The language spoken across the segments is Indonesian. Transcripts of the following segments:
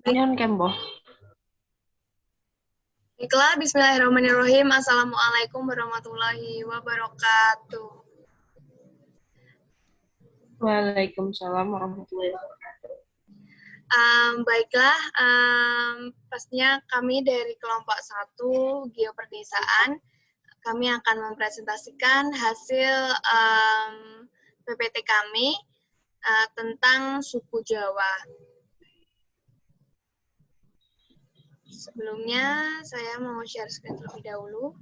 Pion Kembo. Baiklah, bismillahirrahmanirrahim. Assalamualaikum warahmatullahi wabarakatuh. Waalaikumsalam warahmatullahi wabarakatuh. Baiklah, pastinya kami dari kelompok 1 Geoperdesaan, kami akan mempresentasikan hasil PPT kami tentang suku Jawa. Sebelumnya, saya mau share screen terlebih dahulu.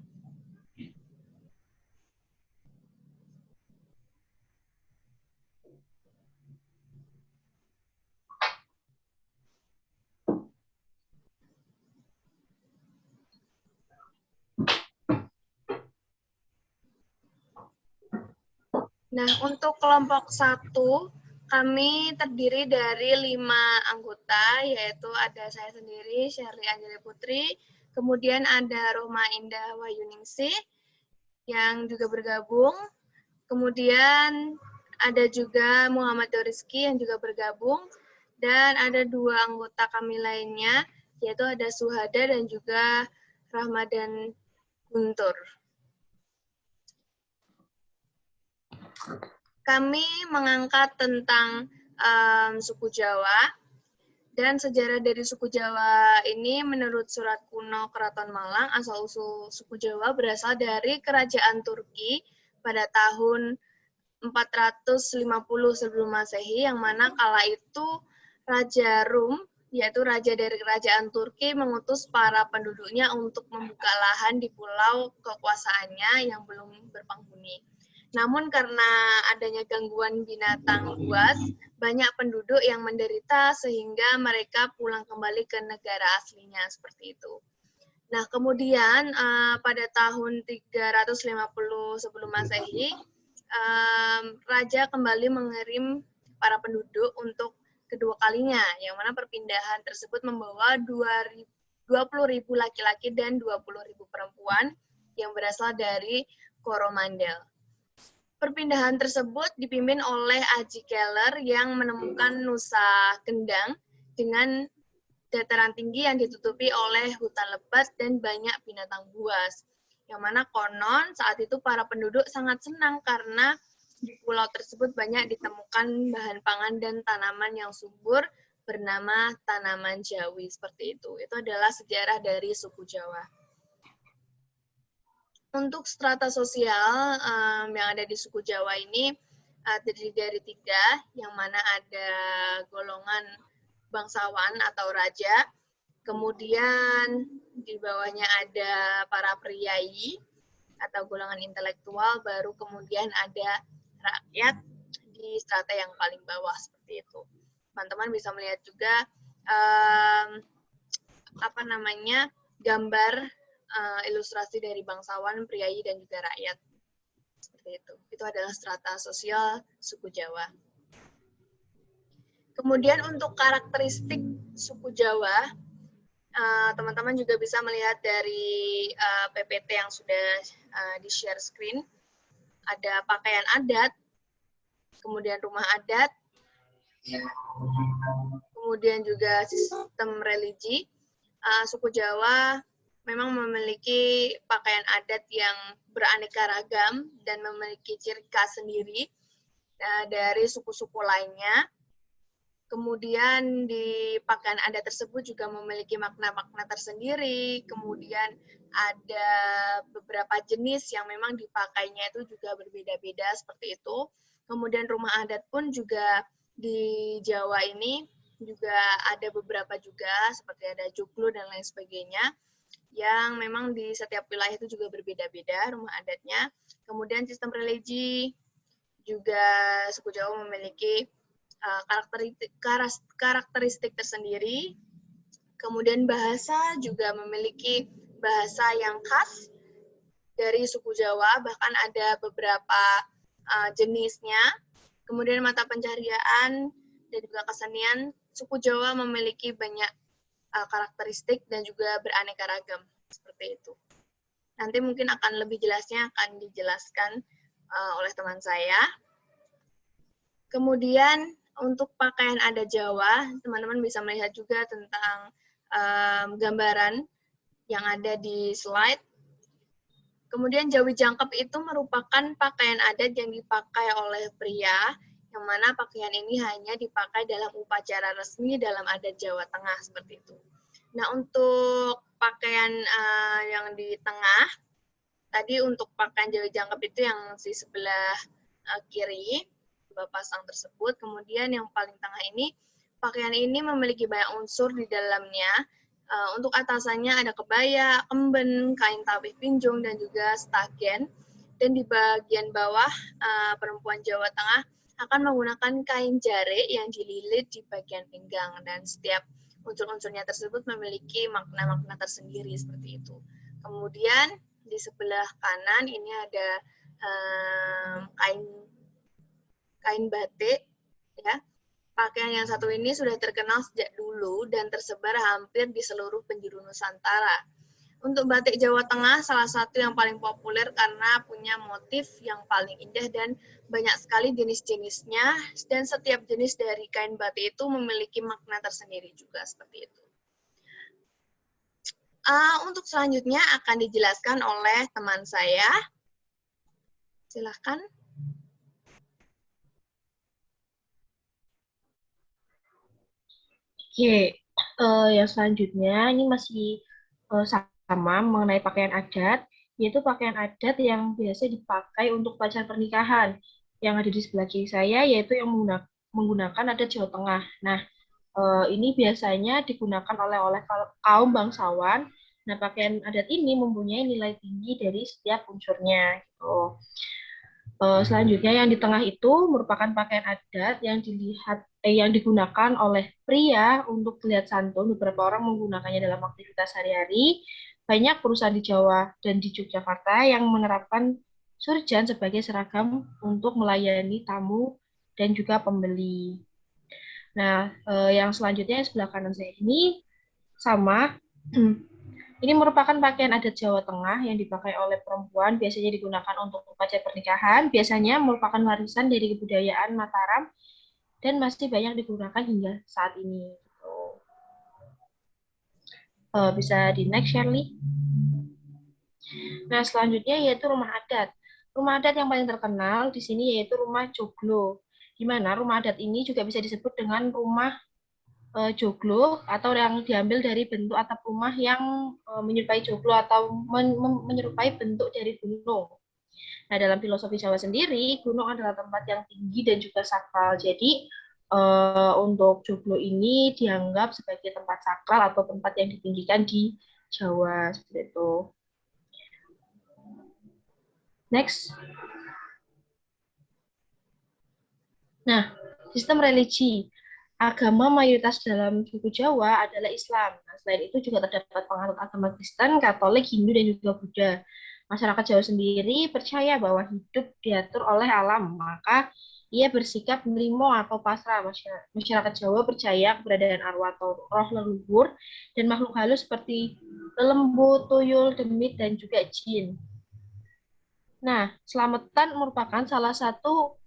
Nah, untuk kelompok 1, kami terdiri dari 5 anggota, yaitu ada saya sendiri, Sherly Anjali Putri, kemudian ada Roma Indah Wahyuningsih yang juga bergabung, kemudian ada juga Muhammad Doriski yang juga bergabung, dan ada 2 anggota kami lainnya, yaitu ada Suhada dan juga Ramadan Guntur. Kami mengangkat tentang suku Jawa, dan sejarah dari suku Jawa ini menurut surat kuno Keraton Malang, asal-usul suku Jawa berasal dari kerajaan Turki pada tahun 450 sebelum Masehi, yang mana kala itu Raja Rum, yaitu raja dari kerajaan Turki, mengutus para penduduknya untuk membuka lahan di pulau kekuasaannya yang belum berpenghuni. Namun karena adanya gangguan binatang buas, banyak penduduk yang menderita sehingga mereka pulang kembali ke negara aslinya, seperti itu. Nah, kemudian pada tahun 350 sebelum Masehi, Raja kembali mengirim para penduduk untuk kedua kalinya, yang mana perpindahan tersebut membawa 20.000 laki-laki dan 20.000 perempuan yang berasal dari Coromandel. Perpindahan tersebut dipimpin oleh Aji Keller yang menemukan Nusa Kendang dengan dataran tinggi yang ditutupi oleh hutan lebat dan banyak binatang buas. Yang mana konon saat itu para penduduk sangat senang karena di pulau tersebut banyak ditemukan bahan pangan dan tanaman yang subur bernama tanaman Jawi, seperti itu. Itu adalah sejarah dari suku Jawa. Untuk strata sosial yang ada di suku Jawa ini terdiri dari 3, yang mana ada golongan bangsawan atau raja, kemudian di bawahnya ada para priai atau golongan intelektual, baru kemudian ada rakyat di strata yang paling bawah, seperti itu. Teman-teman bisa melihat juga gambar ilustrasi dari bangsawan, priai, dan juga rakyat. Seperti itu. Itu adalah strata sosial suku Jawa. Kemudian untuk karakteristik suku Jawa, teman-teman juga bisa melihat dari PPT yang sudah di-share screen. Ada pakaian adat, kemudian rumah adat, kemudian juga sistem religi. Suku Jawa memang memiliki pakaian adat yang beraneka ragam dan memiliki ciri khas sendiri dari suku-suku lainnya. Kemudian di pakaian adat tersebut juga memiliki makna-makna tersendiri. Kemudian ada beberapa jenis yang memang dipakainya itu juga berbeda-beda, seperti itu. Kemudian rumah adat pun juga di Jawa ini juga ada beberapa juga, seperti ada joglo dan lain sebagainya, yang memang di setiap wilayah itu juga berbeda-beda rumah adatnya. Kemudian sistem religi juga suku Jawa memiliki karakteristik tersendiri. Kemudian bahasa juga memiliki bahasa yang khas dari suku Jawa, bahkan ada beberapa jenisnya. Kemudian mata pencaharian dan juga kesenian, suku Jawa memiliki banyak karakteristik dan juga beraneka ragam, seperti itu. Nanti mungkin akan lebih jelasnya akan dijelaskan oleh teman saya. Kemudian Untuk pakaian adat Jawa, teman-teman bisa melihat juga tentang gambaran yang ada di slide. Kemudian Jawi Jangkep itu merupakan pakaian adat yang dipakai oleh pria, yang mana pakaian ini hanya dipakai dalam upacara resmi dalam adat Jawa Tengah, seperti itu. Nah, untuk pakaian yang di tengah, tadi untuk pakaian Jawi Jangkep itu yang di sebelah kiri, dua pasang tersebut. Kemudian yang paling tengah ini, pakaian ini memiliki banyak unsur di dalamnya. Untuk atasannya ada kebaya, kemben, kain tawih pinjung, dan juga stagen. Dan di bagian bawah, perempuan Jawa Tengah akan menggunakan kain jare yang dililit di bagian pinggang. Dan setiap unsur-unsurnya tersebut memiliki makna-makna tersendiri seperti itu. Kemudian di sebelah kanan ini ada kain batik, ya. Pakaian yang satu ini sudah terkenal sejak dulu dan tersebar hampir di seluruh penjuru Nusantara. Untuk batik Jawa Tengah, salah satu yang paling populer karena punya motif yang paling indah dan banyak sekali jenis-jenisnya, dan setiap jenis dari kain batik itu memiliki makna tersendiri juga, seperti itu. Untuk selanjutnya akan dijelaskan oleh teman saya. Silahkan. Oke, yang selanjutnya ini masih sama mengenai pakaian adat, yaitu pakaian adat yang biasa dipakai untuk upacara pernikahan. Yang ada di sebelah kiri saya yaitu yang menggunakan adat Jawa Tengah. Nah, ini biasanya digunakan oleh kaum bangsawan. Nah, pakaian adat ini mempunyai nilai tinggi dari setiap unsurnya. Gitu. Selanjutnya yang di tengah itu merupakan pakaian adat yang digunakan oleh pria untuk terlihat santun. Beberapa orang menggunakannya dalam aktivitas sehari-hari. Banyak perusahaan di Jawa dan di Yogyakarta yang menerapkan surjan sebagai seragam untuk melayani tamu dan juga pembeli. Nah, yang selanjutnya yang sebelah kanan saya ini sama. Ini merupakan pakaian adat Jawa Tengah yang dipakai oleh perempuan, biasanya digunakan untuk upacara pernikahan, biasanya merupakan warisan dari kebudayaan Mataram, dan masih banyak digunakan hingga saat ini. Bisa di next, Shirley. Nah, selanjutnya yaitu rumah adat. Rumah adat yang paling terkenal di sini yaitu rumah joglo. Di mana rumah adat ini juga bisa disebut dengan rumah joglo atau yang diambil dari bentuk atap rumah yang menyerupai joglo atau menyerupai bentuk dari gunung. Nah, dalam filosofi Jawa sendiri, gunung adalah tempat yang tinggi dan juga sakral. Jadi, untuk joglo ini dianggap sebagai tempat sakral atau tempat yang ditinggikan di Jawa, seperti itu. Next. Nah, sistem religi. Agama mayoritas dalam suku Jawa adalah Islam. Nah, selain itu juga terdapat penganut agama Kristen, Katolik, Hindu, dan juga Buddha. Masyarakat Jawa sendiri percaya bahwa hidup diatur oleh alam, maka ia bersikap menerima atau pasrah. Masyarakat Jawa percaya keberadaan arwah atau roh leluhur dan makhluk halus seperti lembu, tuyul, demit, dan juga jin. Nah, selamatan merupakan salah satu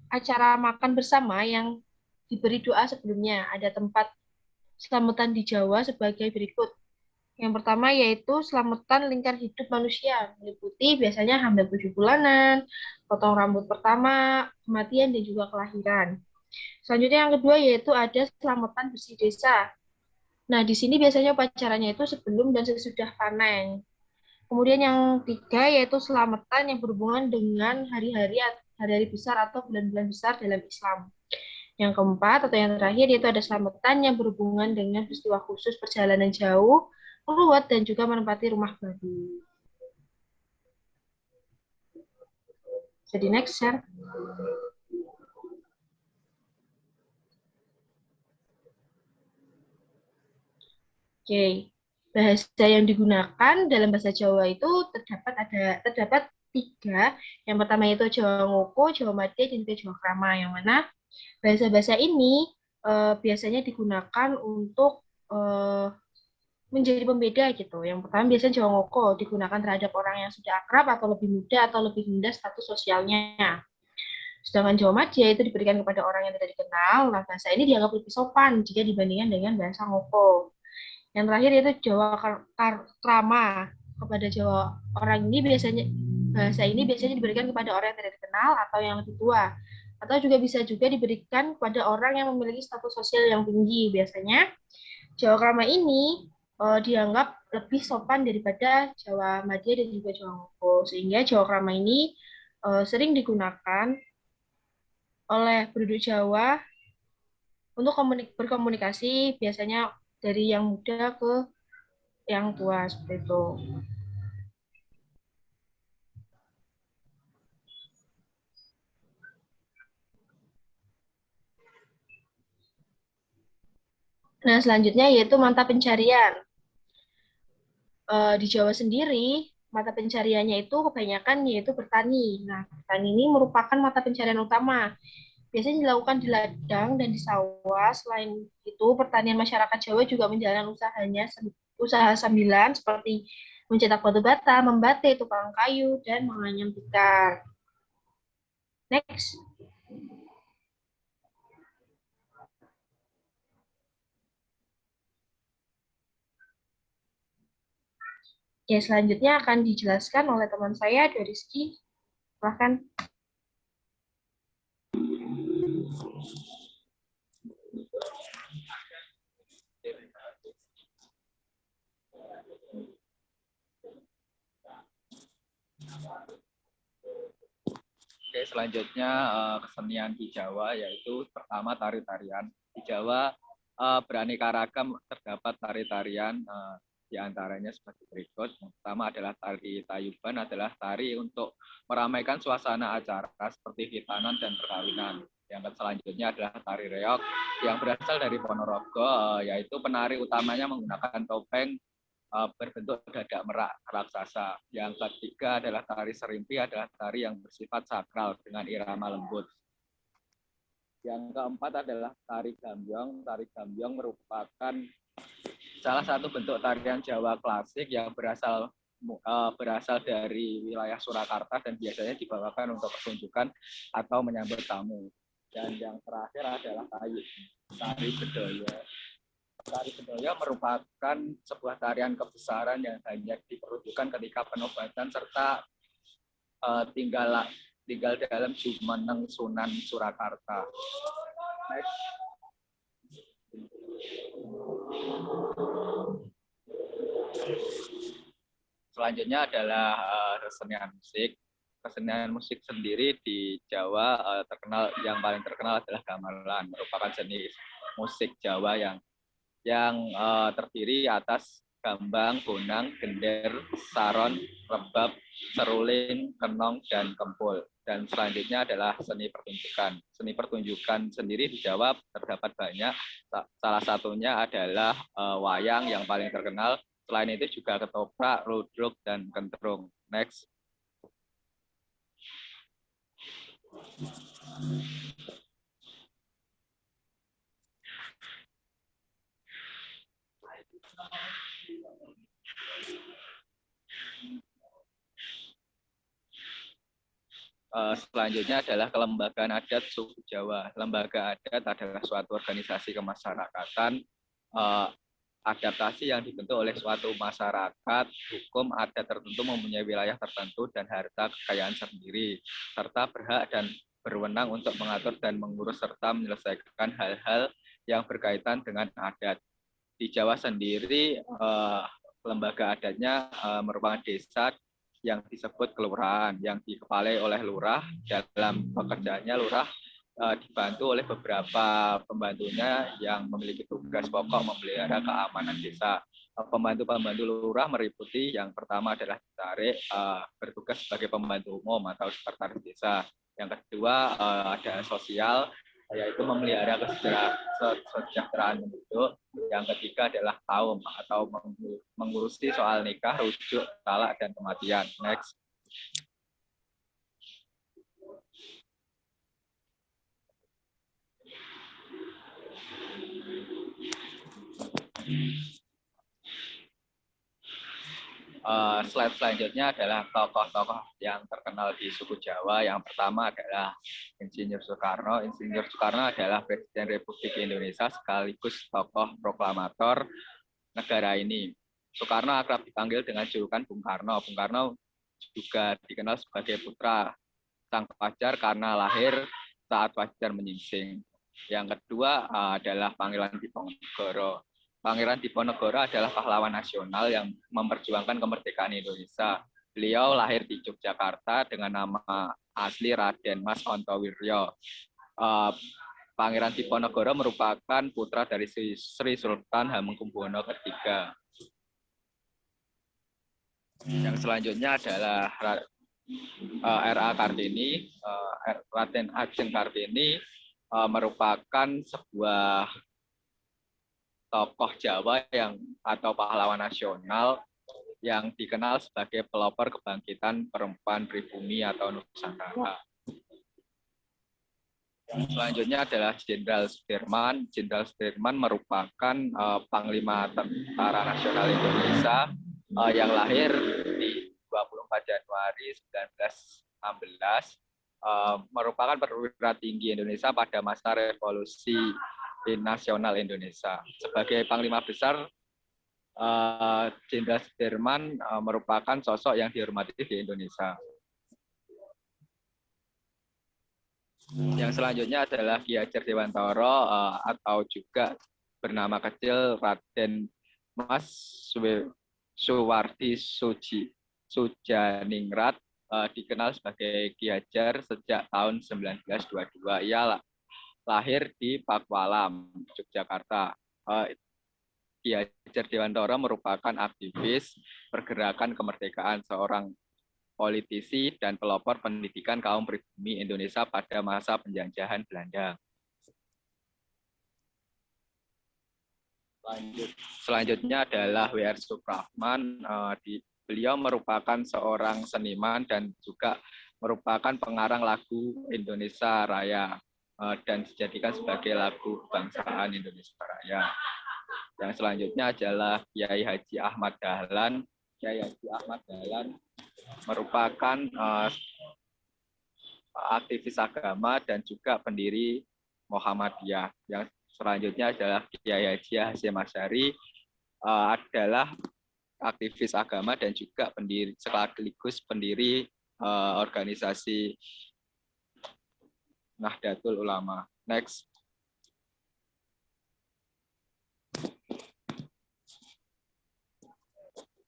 acara makan bersama yang diberi doa sebelumnya. Ada tempat selamatan di Jawa sebagai berikut. Yang pertama yaitu selamatan lingkar hidup manusia, meliputi biasanya hamil 7 bulanan, potong rambut pertama, kematian, dan juga kelahiran. Selanjutnya yang kedua yaitu ada selamatan bersih desa. Nah, di sini biasanya upacaranya itu sebelum dan sesudah panen. Kemudian yang ketiga yaitu selamatan yang berhubungan dengan hari-hari besar atau bulan-bulan besar dalam Islam. Yang keempat atau yang terakhir yaitu ada selamatan yang berhubungan dengan peristiwa khusus perjalanan jauh, keluar, dan juga menempati rumah baru. Jadi next, share. Oke, bahasa yang digunakan dalam bahasa Jawa itu terdapat 3. Yang pertama itu Jawa Ngoko, Jawa Madya, dan juga Jawa Krama. Yang mana bahasa-bahasa ini biasanya digunakan untuk menjadi pembeda gitu. Yang pertama biasanya Jawa Ngoko digunakan terhadap orang yang sudah akrab atau lebih muda atau lebih rendah status sosialnya. Sedangkan Jawa Madya itu diberikan kepada orang yang tidak dikenal. Nah, bahasa ini dianggap lebih sopan jika dibandingkan dengan bahasa Ngoko. Yang terakhir yaitu Jawa Krama. Kepada Jawa orang ini biasanya bahasa ini biasanya diberikan kepada orang yang tidak dikenal atau yang lebih tua. Atau juga diberikan kepada orang yang memiliki status sosial yang tinggi. Biasanya Jawa Krama ini dianggap lebih sopan daripada Jawa Madya dan juga Jawa Ngoko. Sehingga Jawa Krama ini sering digunakan oleh penduduk Jawa untuk berkomunikasi biasanya dari yang muda ke yang tua seperti itu. Nah, selanjutnya yaitu mata pencarian. Di Jawa sendiri, mata pencariannya itu kebanyakan yaitu bertani. Nah, bertani ini merupakan mata pencarian utama. Biasanya dilakukan di ladang dan di sawah. Selain itu, pertanian masyarakat Jawa juga menjalankan usaha sambilan seperti mencetak batu bata, membatik, tukang kayu, dan menganyam tikar. Next. Ya, selanjutnya akan dijelaskan oleh teman saya, Rizky. Silahkan. Oke, selanjutnya kesenian di Jawa, yaitu pertama tari-tarian. Di Jawa beraneka ragam, terdapat tari-tarian di antaranya sebagai berikut. Yang pertama adalah tari Tayuban, adalah tari untuk meramaikan suasana acara seperti hitanan dan perkawinan. Yang selanjutnya adalah tari reog yang berasal dari Ponorogo, yaitu penari utamanya menggunakan topeng berbentuk dadak merak raksasa. Yang ketiga adalah tari serimpi, adalah tari yang bersifat sakral dengan irama lembut. Yang keempat adalah tari gambyong. Tari gambyong merupakan salah satu bentuk tarian Jawa klasik yang berasal dari wilayah Surakarta dan biasanya dibawakan untuk pertunjukan atau menyambut tamu. Dan yang terakhir adalah tari bedoyo. Tari bedoyo merupakan sebuah tarian kebesaran yang hanya diperuntukkan ketika penobatan serta tinggal dalam Jumeneng Sunan Surakarta. Next. Selanjutnya adalah kesenian musik. Kesenian musik sendiri di Jawa yang paling terkenal adalah gamelan, merupakan seni musik Jawa yang terdiri atas gambang, bonang, gender, saron, rebab, seruling, kenong, dan kempul. Dan selanjutnya adalah seni pertunjukan. Seni pertunjukan sendiri di Jawa terdapat banyak. Salah satunya adalah wayang yang paling terkenal. Selain itu juga ketoprak, ludruk, dan kentrung. Next. Selanjutnya adalah kelembagaan adat suku Jawa. Lembaga adat adalah suatu organisasi kemasyarakatan adaptasi yang dibentuk oleh suatu masyarakat hukum adat tertentu mempunyai wilayah tertentu dan harta kekayaan sendiri, serta berhak dan berwenang untuk mengatur dan mengurus serta menyelesaikan hal-hal yang berkaitan dengan adat. Di Jawa sendiri, lembaga adatnya merupakan desa yang disebut kelurahan, yang dikepalai oleh lurah. Dalam pekerjaannya lurah dibantu oleh beberapa pembantunya yang memiliki tugas pokok memelihara keamanan desa. Pembantu-pembantu lurah meliputi yang pertama adalah ditarik bertugas sebagai pembantu umum atau sekretaris desa. Yang kedua ada sosial, yaitu memelihara kesejahteraan penduduk. Yang ketiga adalah kaum atau mengurusi soal nikah, rujuk, talak, dan kematian. Next. Slide selanjutnya adalah tokoh-tokoh yang terkenal di suku Jawa. Yang pertama adalah Insinyur Soekarno. Insinyur Soekarno adalah Presiden Republik Indonesia sekaligus tokoh proklamator negara ini. Soekarno akrab dipanggil dengan julukan Bung Karno. Bung Karno juga dikenal sebagai putra sang fajar karena lahir saat fajar menyingsing. Yang kedua adalah Pangeran Diponegoro. Pangeran Diponegoro adalah pahlawan nasional yang memperjuangkan kemerdekaan Indonesia. Beliau lahir di Yogyakarta dengan nama asli Raden Mas Ontowiryo. Pangeran Diponegoro merupakan putra dari Sri Sultan Hamengkubuwono III. Yang selanjutnya adalah R.A. Kartini. Raden Ajeng Kartini merupakan sebuah tokoh Jawa atau pahlawan nasional yang dikenal sebagai pelopor kebangkitan perempuan pribumi atau Nusantara. Selanjutnya adalah Jenderal Sudirman. Jenderal Sudirman merupakan Panglima Tentara Nasional Indonesia yang lahir di 24 Januari 1916, merupakan perwira tinggi Indonesia pada masa Revolusi Nasional Indonesia. Sebagai Panglima Besar, Jenderal Sudirman merupakan sosok yang dihormati di Indonesia. Yang selanjutnya adalah Ki Hajar Dewantara atau juga bernama kecil Raden Mas Suwardi Sujaningrat, dikenal sebagai Ki Hajar sejak tahun 1922. Ia lahir di Pakualam, Yogyakarta. Ki Hajar Dewantara merupakan aktivis pergerakan kemerdekaan, seorang politisi dan pelopor pendidikan kaum pribumi Indonesia pada masa penjajahan Belanda. Selanjutnya adalah W.R. Supratman. Beliau merupakan seorang seniman dan juga merupakan pengarang lagu Indonesia Raya dan dijadikan sebagai lagu kebangsaan Indonesia Raya. Yang selanjutnya adalah Kiai Haji Ahmad Dahlan. Kiai Haji Ahmad Dahlan merupakan aktivis agama dan juga pendiri Muhammadiyah. Yang selanjutnya adalah Kiai Haji Hasyim Asy'ari, adalah aktivis agama dan juga pendiri sekaligus pendiri organisasi Nahdlatul Ulama. Next.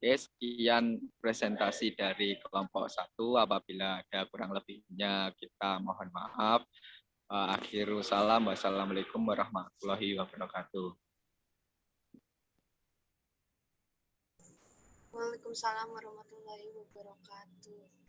Oke, sekian presentasi dari kelompok 1. Apabila ada kurang lebihnya, kita mohon maaf. Akhirul salam. Wassalamualaikum warahmatullahi wabarakatuh. Waalaikumsalam warahmatullahi wabarakatuh.